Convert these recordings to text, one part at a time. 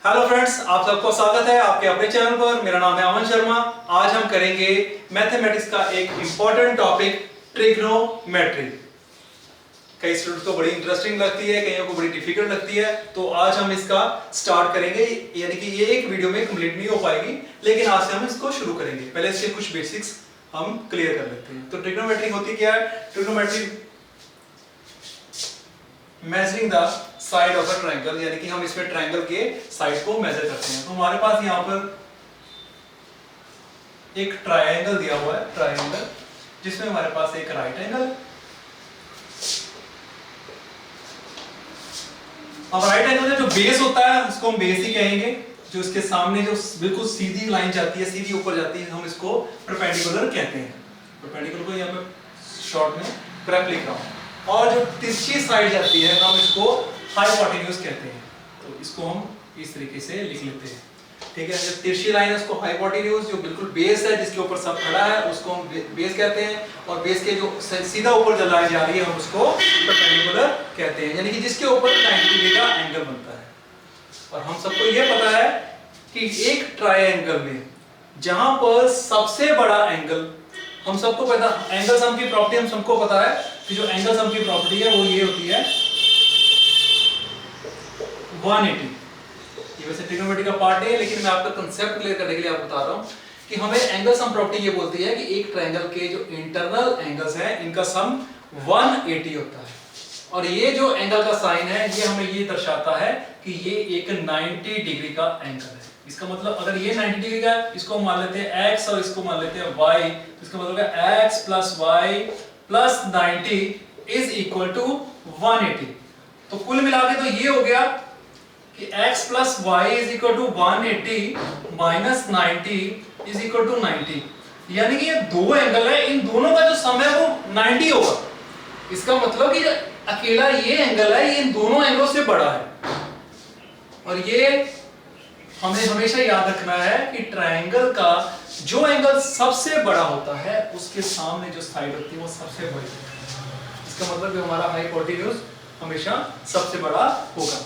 Hello friends, आप सबको स्वागत है आपके अपने चैनल पर। मेरा नाम है अमन शर्मा। आज हम करेंगे मैथमेटिक्स का एक इंपॉर्टेंट टॉपिक ट्रिग्नोमेट्री। कई स्टूडेंट्स को बड़ी इंटरेस्टिंग लगती है, कईयों को बड़ी डिफिकल्ट लगती है। तो आज हम इसका स्टार्ट करेंगे, यानी कि ये एक वीडियो में कंप्लीट नहीं हो पाएगी, लेकिन आज से हम इसको शुरू करेंगे। पहले इसके कुछ बेसिक्स हम क्लियर कर लेते हैं। तो ट्रिग्नोमेट्री होती क्या है? Trigonometry measuring the side of a triangle, यानी कि हम इसमें ट्रायंगल के साइड को मेजर करते हैं। तो हमारे पास यहाँ पर एक ट्रायंगल दिया हुआ है, ट्रायंगल जिसमें हमारे पास एक राइट एंगल। अब राइट एंगल का जो बेस होता है उसको हम बेस ही कहेंगे। जो इसके सामने जो बिल्कुल सीधी लाइन जाती है, सीधी ऊपर जाती है, हम इसको परपेंडिकुलर कहते हैं। परपेंडिकुलर को यहाँ पे शॉर्ट में ग्राफ लिख रहा हूँ। और जो तिरछी साइड जाती है हम इसको हाइपोटेन्यूज कहते हैं। तो इसको हम इस तरीके से लिख लेते हैं, ठीक है। जो तिरछी लाइन है उसको हाइपोटेन्यूज, जो बिल्कुल बेस है जिसके ऊपर सब खड़ा है उसको हम बेस कहते हैं। और बेस के जो सीधा ऊपर जो लाइन जा रही है हम उसको परपेंडिकुलर कहते हैं, यानी कि जिसके ऊपर 90 डिग्री का एंगल बनता है। और हम सबको यह पता है कि एक ट्रायंगल में जहां पर सबसे बड़ा एंगल, हम सबको पता, एंगल सम की प्रॉपर्टी हम सबको पता है कि जो एंगल सम की प्रॉपर्टी है वो ये होती है 180। ये वैसे ट्रिग्नोमेट्री का पार्ट है, लेकिन मैं आपका कंसेप्ट क्लियर करने के लिए आपको बता रहा हूं कि हमें एंगल सम प्रॉपर्टी ये बोलती है कि एक ट्रायंगल के जो इंटरनल एंगल्स हैं इनका सम 180 होता है। और ये जो एंगल का साइन है ये हमें ये दर्शाता है कि ये एक 90 डिग्री का एंगल है। इसका मतलब अगर ये 90 डिग्री का है, इसको मान लेते हैं x और इसको मान लेते हैं y, तो इसका मतलब है x plus y plus 90 is equal to 180। तो कुल मिला के तो ये हो गया कि x plus y is equal to 180 minus 90 is equal to 90। यानी कि ये दो एंगल है, इन दोनों का जो सम है वो 90 होगा। इसका मतलब कि अकेला ये एंगल है ये इन दोनों एंगलों से बड़ा है। और ये हमें हमेशा याद रखना है कि ट्रायंगल का जो एंगल सबसे बड़ा होता है उसके सामने जो साइड होती है वो सबसे बड़ी होती है। इसका मतलब कि हमारा हाइपोटेन्यूज हमेशा सबसे बड़ा होगा,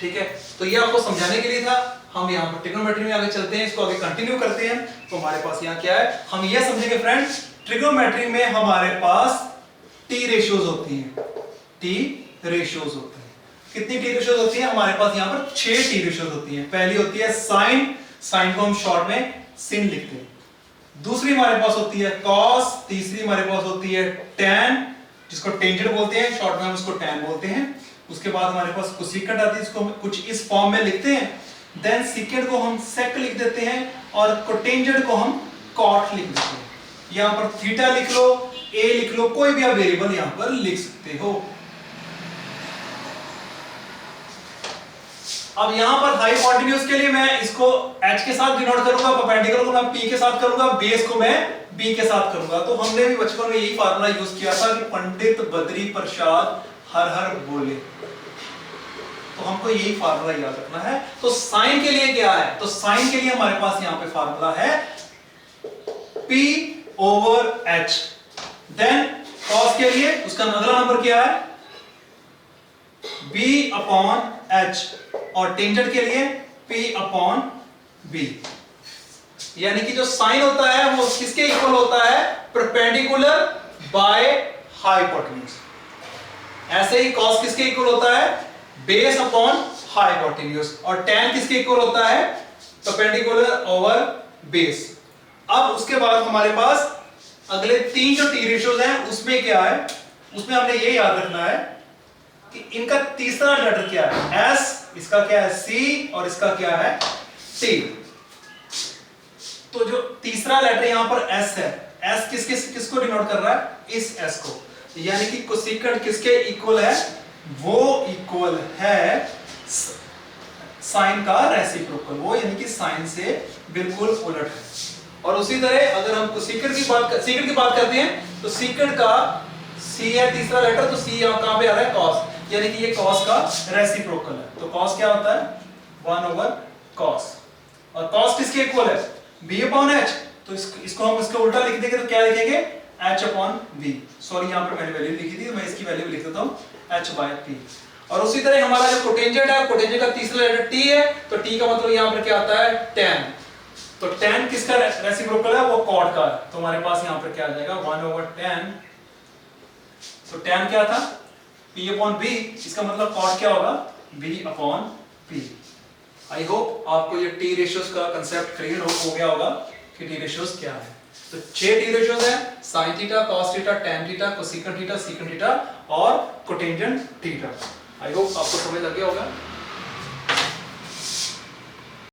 ठीक है। तो ये आपको समझाने के लिए था। हम यहाँ पर ट्रिग्नोमेट्री में आगे चलते हैं, इसको आगे कंटिन्यू करते हैं। तो हमारे पास यहाँ क्या है, हम ये समझेंगे फ्रेंड्स, ट्रिग्नोमेट्री में हमारे पास टी रेशियोज होती हैं। टी रेशियोज होती हैं। कितनी टी रेशियोज होती है? हमारे पास यहाँ पर 6 टी रेशियोज होती हैं। पहली होती है साइन, साइन को हम शॉर्ट में सिन लिखते हैं। दूसरी हमारे पास होती है कॉस, तीसरी हमारे पास होती है टैन, जिसको टेंजेंट बोलते हैं, शॉर्ट में हम उसको टैन बोलते हैं। उसके बाद हमारे पास कोसेकेंट आती है, इसको हम कुछ इस फॉर्म में लिखते हैं। देन सेकेंड को हम सेक लिख देते हैं और कोटेंजेंट को हम कॉट लिख देते हैं। यहाँ पर थीटा लिख लो, ए लिख लो, कोई भी आप वेरिएबल यहाँ पर लिख सकते हो। अब यहां पर हाइपोटेन्यूज के लिए मैं इसको h के साथ डिनोट करूंगा, परपेंडिकुलर को मैं p के साथ करूंगा, बेस को मैं b के साथ करूंगा। तो हमने भी बचपन में यही फार्मूला यूज किया था कि पंडित बद्री प्रसाद हर हर बोले। तो हमको यही फार्मूला याद रखना है। तो साइन के लिए क्या है? तो साइन के लिए हमारे पास यहां पे फार्मूला है p over h। Then cos के लिए उसका अगला नंबर क्या है? b upon h। और टेंजेंट के लिए p अपॉन b। यानी कि जो साइन होता है वो किसके इक्वल होता है? Perpendicular by hypotenuse. ऐसे ही कॉस किसके इक्वल होता है? Base upon hypotenuse. और टैन किसके इक्वल होता है? Perpendicular over base. अब उसके बाद हमारे पास अगले 3 जो टी रेशियोज हैं उसमें क्या है? उसमें हमने ये याद रखना है कि इनका तीसरा लेटर क्या है? S, इसका क्या है? C, और इसका क्या है? T। तो जो तीसरा लेटर यहां पर S है, S किसको डिनोट कर रहा है? इस S को। यानी कि कोसेकेंट किसके इक्वल है? वो इक्वल है साइन का रेसिप्रोकल, वो यानी कि साइन से बिल्कुल उलट है। और उसी तरह अगर हम कोसेकेंट की बात करते हैं तो सेकेंड का C है तीसरा लेटर, तो C यहां कहां पे आ रहा है? कॉस। यानी कि ये कॉस का रेसिप्रोकल है। तो कॉस क्या होता है? 1 ओवर कॉस। और कॉस किसके इक्वल है? b upon h। तो इसको हम इसका उल्टा लिख देंगे तो क्या लिखेंगे? h upon b। सॉरी, यहां पर मैंने वैल्यू लिखी थी, तो मैं इसकी वैल्यू लिख देता हूं h बाय p। और उसी तरह हमारा जो कोटेंजेंट है, कोटेंजेंट का तीसरा लेटर टी है, तो टी का मतलब यहाँ पर क्या आता है, tan। तो tan किसका रेसिप्रोकल है, वो कॉट का है। तो हमारे पास यहाँ पर क्या आ जाएगा 1/tan। तो tan क्या था, p/b, इसका मतलब कॉट क्या होगा, b/p। आई होप आपको ये टी रेशियोज का कंसेप्ट क्लियर हो गया होगा कि टी रेशियोज क्या है। तो 6 टी रेशियोज है, sin theta, cos theta, tan theta, cosecant theta, secant theta और कोटेंजेंट थीटा। आई होप आपको समझ लग गया होगा।